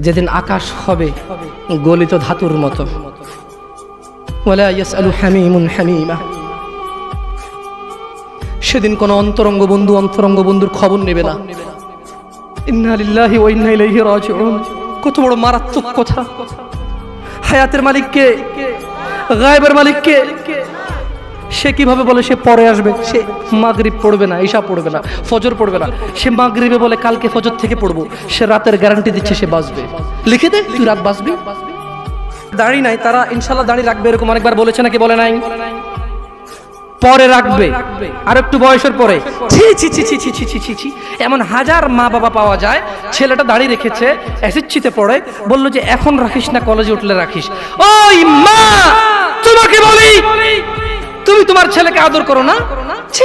যেদিন আকাশ হবে গলিত ধাতুর মতো, ওয়ালা ইয়াসআলু হামিমুন হামিমা, সেদিন কোন অন্তরঙ্গ বন্ধুর খবর নেবে না। ইন্না লিল্লাহি ওয়া ইন্না ইলাইহি রাজিউন। কত বড় মারাত্মক কথা! হায়াতের মালিক কে? গায়েবের মালিক কে? সে কিভাবে বলে সে পরে আসবে? সে মাগরিব পড়বে না, ঈশা পড়বে না, ফজর পড়বে না, সে মাগরিবে বলে কালকে ফজর থেকে পড়বো। সে রাতের গ্যারান্টি দিচ্ছে সে বাঁচবে। লিখে দে তুই রাত বাঁচবি। দাড়ি নাই, তারা ইনশাল্লাহ দাড়ি রাখবে, এরকম অনেকবার বলেছে নাকি বলে নাই? পরে রাখবে, আর একটু বয়সের পরে। ছি ছি ছি ছি ছি ছি ছি ছি, এমন হাজার মা বাবা পাওয়া যায়, ছেলেটা দাড়ি রেখেছে, এসএসসিতে পড়ে, বললো যে এখন রাখিস না, কলেজে উঠলে রাখিস। ওই মা, তোমাকে বলি, তুমি তোমার ছেলেকে আদর করো না? ছি,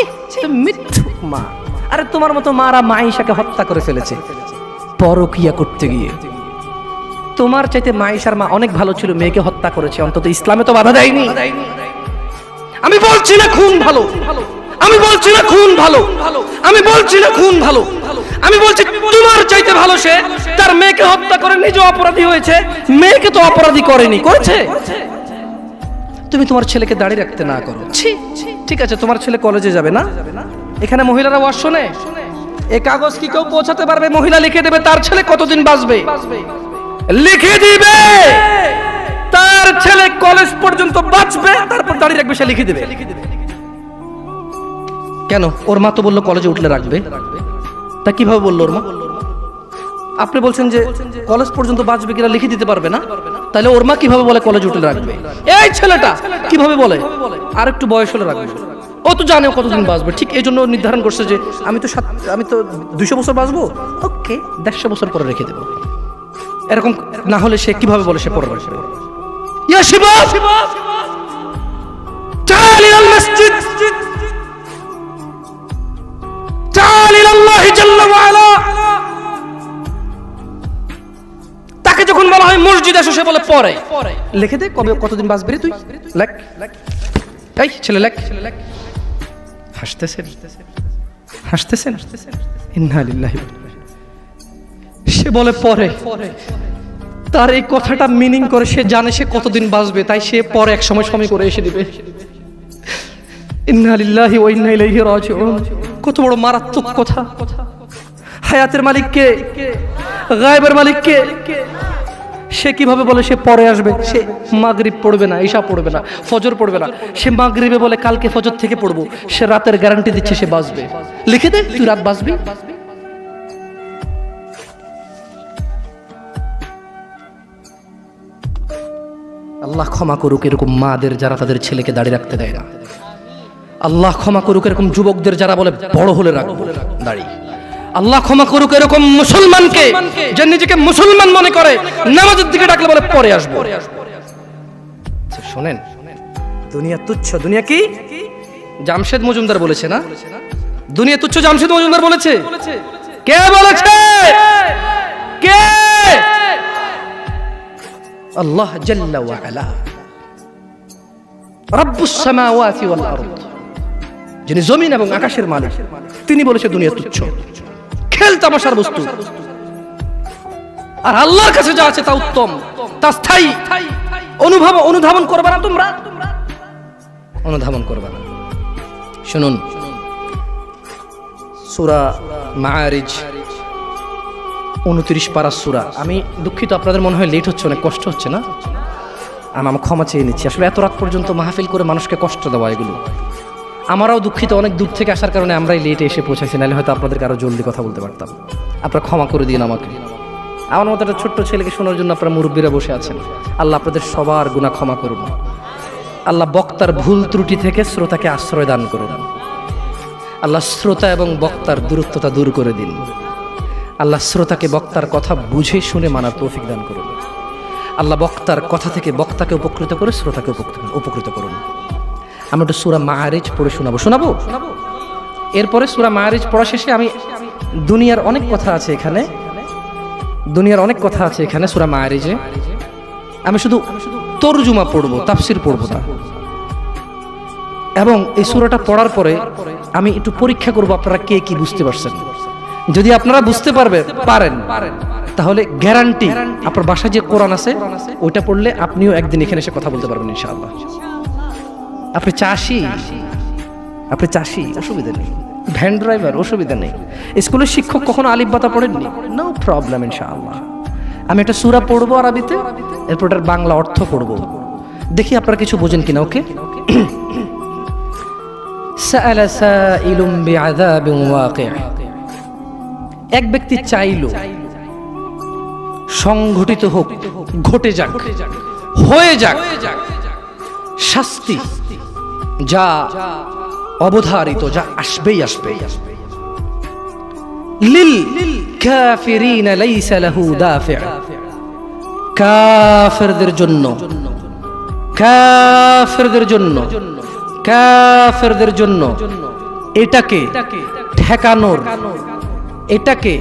মিথ্যুক মা। আরে তোমার মতো মারা মাইশাকে হত্যা করে ফেলেছে পরকিয়া করতে গিয়ে। তোমার চাইতে মাইশার মা অনেক ভালো ছিল, মেয়েকে হত্যা করেছে, অন্তত ইসলামে তো বাধা দেয়নি। আমি বলছি না খুন ভালো, আমি বলছি না খুন ভালো, আমি বলছি না খুন ভালো, আমি বলছি তোমার চাইতে ভালো সে তার মেয়েকে হত্যা করে নিজে অপরাধী হয়েছে, মেয়েকে তো অপরাধী করেনি, করেছে। তুমি তোমার ছেলেকে দাঁড়িয়ে রাখতে না করো। ঠিক আছে, তোমার ছেলে কলেজে যাবে না, এখানে মহিলারা ওয়াজ শোনে, এই কাগজ কি কেউ পৌঁছাতে পারবে? মহিলা লিখে দেবে তার ছেলে কতদিন বাঁচবে, লিখে দিবে তার ছেলে কলেজ পর্যন্ত বাঁচবে, তারপর দাঁড়িয়ে রাখবে, সে লিখে দেবে। কেন? ওর মা তো বললো কলেজে উঠলে রাখবে। তা কিভাবে বললো ওর মা? আপনি বলছেন যে কলেজ পর্যন্ত বাঁচবে কিনা লিখে দিতে পারবে না, তাহলে ওর মা কিভাবে বলে কলেজে উঠলে রাখবে? এই ছেলেটা কিভাবে বলে আর একটু বয়স হলে রাখবে? ও তো জানে কতদিন বাঁচবে, ঠিক এই জন্য নির্ধারণ করছে যে আমি তো 200 বছর বাঁচবো, ওকে 150 বছর পরে রেখে দেবো। এরকম না হলে সে কিভাবে বলে সে পরে রাখবে? ইয়া শিবাব, تعال إلى المسجد، تعال إلى الله جل وعلا। তাকে যখন বলা হয় মসজিদে এসো, সে বলে পরে। লিখে দে কবে কতদিন বাঁচবি রে তুই, লেখ। এই ছেলে লেখ। হাসতেছেন। ইন্না লিল্লাহি। সে বলে পরে। তার এই কথাটা মিনিং করে সে জানে সে কতদিন বাঁচবে, তাই সে পরে এক সময় করে এসে দিবে। ইন্না লিল্লাহি ওয়া ইন্না ইলাইহি রাজিউন। কত বড় মারাত্মক কথা! হায়াতের মালিক কে? গায়েবের মালিক কে? সে কিভাবে বলে সে পরে আসবে? সে মাগরিব পড়বে না, ঈশা পড়বে না, ফজর পড়বে না, সে মাগরিবে বলে কালকে ফজর থেকে পড়বো। সে রাতের গ্যারান্টি দিচ্ছে সে বাঁচবে। লিখে দে তুই রাত বাঁচবি। আল্লাহ ক্ষমা করুক এরকম মাদের যারা তাদের ছেলেকে দাঁড়িয়ে রাখতে দেয় না। আল্লাহ ক্ষমা করুক এরকম যুবকদের যারা বলে বড় হলে রাখবো দাঁড়িয়ে। আল্লাহ ক্ষমা করুক এরকম মুসলমানকে যে নিজেকে মুসলমান মনে করে, নামাজের দিকে ডাকলে বলে পরে আসবো। শোনেন, দুনিয়া তুচ্ছ। দুনিয়া কি? জামশেদ মজুমদার বলেছে না, দুনিয়া তুচ্ছ। জামশেদ মজুমদার বলেছে? কে বলেছে? কে? আল্লাহ জাল্লা ওয়া আলা, রাব্বুস সামাওয়াতি ওয়াল আরদ, যিনি জমিন এবং আকাশের মালিক, তিনি বলেছে দুনিয়া তুচ্ছ, খেল তামাশার বস্তু। আর আল্লাহর কাছে যা আছে তা উত্তম, তা স্থায়ী। অনুধাবন করবে না তোমরা, অনুধাবন করবে না। শুনুন, সূরা মাআরিজ 29 পারা সূরা। আমি দুঃখিত, আপনাদের মনে হয় লেট হচ্ছে, অনেক কষ্ট হচ্ছে না? আমি ক্ষমা চেয়ে নিচ্ছি। আসলে এত রাত পর্যন্ত মাহফিল করে মানুষকে কষ্ট দেওয়া, এগুলো আমরাও দুঃখিত। অনেক দূর থেকে আসার কারণে আমরাই লেটে এসে পৌঁছাইছি, নাহলে হয়তো আপনাদেরকে আরো জলদি কথা বলতে পারতাম। আপনারা ক্ষমা করে দিন আমাকে। আমার মতো একটা ছোট্ট ছেলেকে শোনার জন্য আপনারা মুরব্বীরা বসে আছেন। আল্লাহ আপনাদের সবার গুনাহ ক্ষমা করুন। আল্লাহ বক্তার ভুল ত্রুটি থেকে শ্রোতাকে আশ্রয় দান করুন। আল্লাহ শ্রোতা এবং বক্তার দূরত্বতা দূর করে দিন। আল্লাহ শ্রোতাকে বক্তার কথা বুঝে শুনে মানার তৌফিক দান করুন। আল্লাহ বক্তার কথা থেকে বক্তাকে উপকৃত করে শ্রোতাকে উপকৃত করুন। আমরা একটু সূরা মাআরিজ পড়ে শোনাবো। এরপরে সূরা মাআরিজ পড়া শেষে আমি দুনিয়ার অনেক কথা আছে এখানে সূরা মাআরিজে। আমি শুধু তরজুমা পড়বো, তাফসির পড়বো না। এবং এই সূরাটা পড়ার পরে আমি একটু পরীক্ষা করবো আপনারা কে কি বুঝতে পারছেন। যদি আপনারা বুঝতে পারেন তাহলে গ্যারান্টি আপনার বাসায় যে কোরআন আছে ওইটা পড়লে আপনিও একদিন এখানে এসে কথা বলতে পারবেন ইনশাআল্লাহ। আপনি চাষি অসুবিধা নেই, ভ্যান ড্রাইভার অসুবিধা নেই, স্কুলের শিক্ষক কখনো আলিফ বাতা পড়েননি, নো প্রবলেম ইনশাআল্লাহ। আমি একটা সূরা পড়বো আরবিতে, এরপর এটার বাংলা অর্থ পড়বো, দেখি আপনারা কিছু বোঝেন কিনা। ওকে। সাআলা সাইলুম বিআযাবিন ওয়াকি', এক ব্যক্তি চাইলো সংঘটিত হোক, ঘটে যাক, হয়ে যাক শাস্তি, যা অবধারিত, যা আসবেই আসবে। লিল কাফিরিনা লাইসা লাহু দাফি', কাফেরদের জন্য, কাফেরদের জন্য এটাকে ঠেকানোর, এটাকে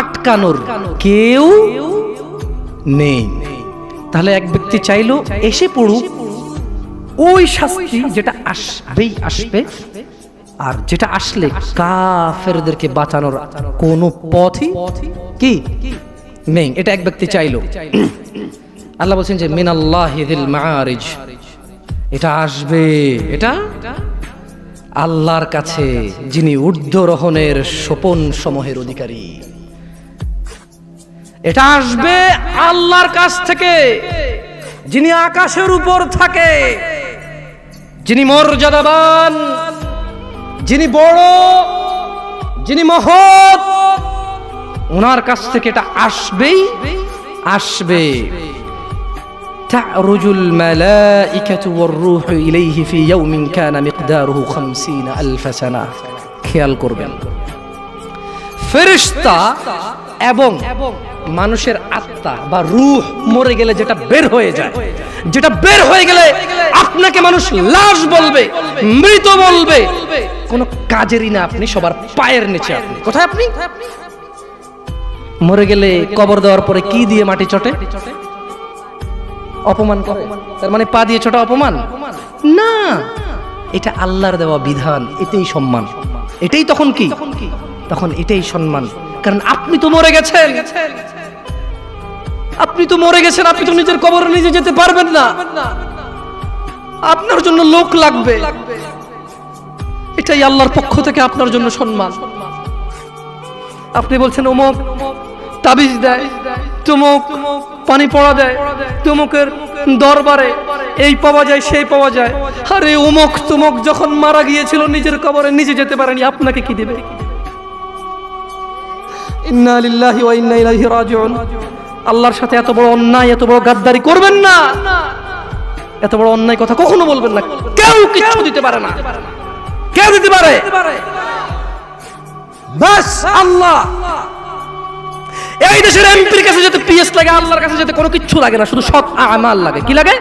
আটকানোর কেউ নেই। তাহলে এক ব্যক্তি চাইলো এসে পড়ুক ওই শাস্তি যেটা আসবেই আসবে, আর যেটা আসলে কাফেরদেরকে বাঁচানোর কোনো পথই কি নেই, এটা এক ব্যক্তি চাইলো। আল্লাহ বলছেন যে মিনাল্লাহি যিল মাআরিজ, এটা আসবে, এটা আল্লাহর কাছে যিনি ঊর্ধ্বরোহণের সোপন সমূহের অধিকারী, এটা আসবে আল্লাহর কাছ থেকে যিনি আকাশের উপর থাকে, যিনি মর্যাদাবান, যিনি বড়, যিনি মহৎ, ওনার কাছ থেকে এটা আসবেই আসবে। তা'রুজুল মালাইকাতু ওয়ার রূহু ইলাইহি ফি ইয়াউমিন কানা মিকদারুহু ৫০,০০০ সানা। খেয়াল করবেন, ফেরেশতা এবং মানুষের আত্মা বা রূহ মরে গেলে যেটা বের হয়ে যায়, যেটা বের হয়ে গেলে আপনাকে মানুষ লাশ বলবে, মৃত বলবে, কোনো কাজেরই না আপনি, সবার পায়ের নিচে আপনি। কোথায় আপনি? মরে গেলে কবর দেওয়ার পরে কি দিয়ে মাটি চটে? অপমান করে, তার মানে পা দিয়ে ছোটা অপমান না, এটা আল্লাহর দেওয়া বিধান, এটাই সম্মান, এটাই তখন কি, তখন এটাই সম্মান। কারণ আপনি তো মরে গেছেন, আপনি তো মরে গেছেন, আপনি তো নিজের কবরে নিজে যেতে পারবেন না, আপনার জন্য লোক লাগবে, এটাই আল্লাহর পক্ষ থেকে আপনার জন্য সম্মান। আপনি বলছেন অমুক তাবিজ দেয়, তমুক পানি পড়া দেয়, তমুকের দরবারে এই পাওয়া যায় সেই পাওয়া যায়, আরে অমুক তমুক যখন মারা গিয়েছিল নিজের কবরে নিজে যেতে পারেনি, আপনাকে কি দেবে? ইন্না লিল্লাহি ওয়া ইন্না ইলাইহি রাজিউন। আল্লাহর সাথে এত বড় অন্যায়, এত বড় গাদ্দারি করবেন না, এত বড় অন্যায় কথা কখনো বলবেন না। কেউ কিচ্ছু দিতে পারে না, কেউ দিতে পারে বাস আল্লাহ। এই দেশের এমপির কাছে যেতে পিএস লাগে, আল্লাহর কাছে যেতে কোনো কিচ্ছু লাগে না, শুধু সৎ আমাল লাগে। কি লাগে?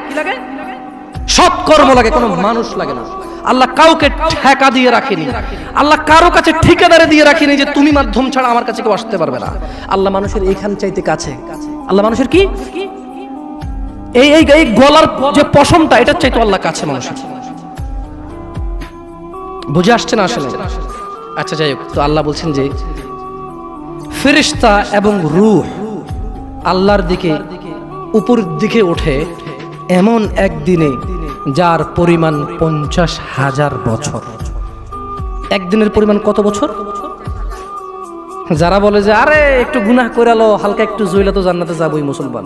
সৎ কর্ম লাগে, কোনো মানুষ লাগে না। আল্লাহ কাউকে ঠেকা দিয়ে রাখেনি, আল্লাহ কারো কাছে ঠিকাদারে দিয়ে রাখেনি যে তুমি মাধ্যম ছাড়া আমার কাছে কেউ আসতে পারবে না। আল্লাহ মানুষের এইখান চাইতে কাছে, আল্লাহ মানুষের কি এই এই এই গলার যে পশমটা, এটা চাইতো আল্লাহ কাছে মানুষের। বুঝে আসছে না আসলে? আচ্ছা যাই হোক, তো আল্লাহ বলছেন যে ফেরেশতা এবং রূহ আল্লাহর দিকে উপর দিকে ওঠে এমন একদিনে যার পরিমাণ ৫০,০০০ বছর। একদিনের পরিমাণ কত বছর? যারা বলে যে আরে একটু গুনাহ করে আলো, হালকা একটু জইলা তো জান্নাতে যাবই মুসলমান,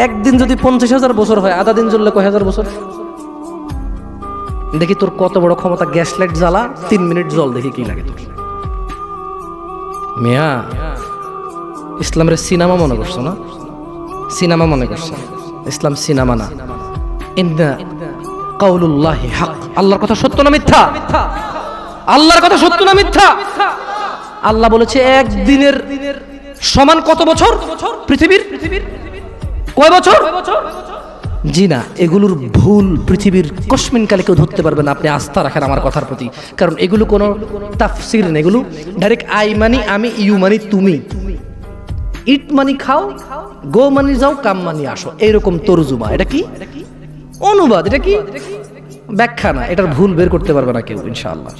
একদিন যদি ৫০,০০০ বছর হয়, আধা দিন জ্বললে কয় হাজার বছর? দেখি তোর কত বড় ক্ষমতা, গ্যাস লাইট জ্বালা ৩ মিনিট জল, দেখি কি লাগে তোর। মিয়া ইসলামের সিনেমা মনে করছো না? সিনেমা মনে করছো? ইসলাম সিনেমা না। ইন্না কাউলুল্লাহি হক, আল্লাহর কথা সত্য না মিথ্যা? আল্লাহর কথা সত্য না মিথ্যা? আল্লাহ বলেছে একদিনের সমান কত বছর পৃথিবীর? কয় বছর? জি না, এগুলোর ভুল পৃথিবীর কসমিন কালে কেউ ধরতে পারবে না। আপনি আস্থা রাখেন আমার কথার প্রতি, কারণ এগুলো কোনো তাফসির নেই, এগুলো ডাইরেক্ট আই মানি আমি, ইউ মানি তুমি, ইট মানি খাও, গো মানি যাও, কাম মানি আসো, এইরকম তরজুমা। এটা কি অনুবাদ? এটা কি ব্যাখ্যা না, এটার ভুল বের করতে পারবে না কেউ ইনশাআল্লাহ।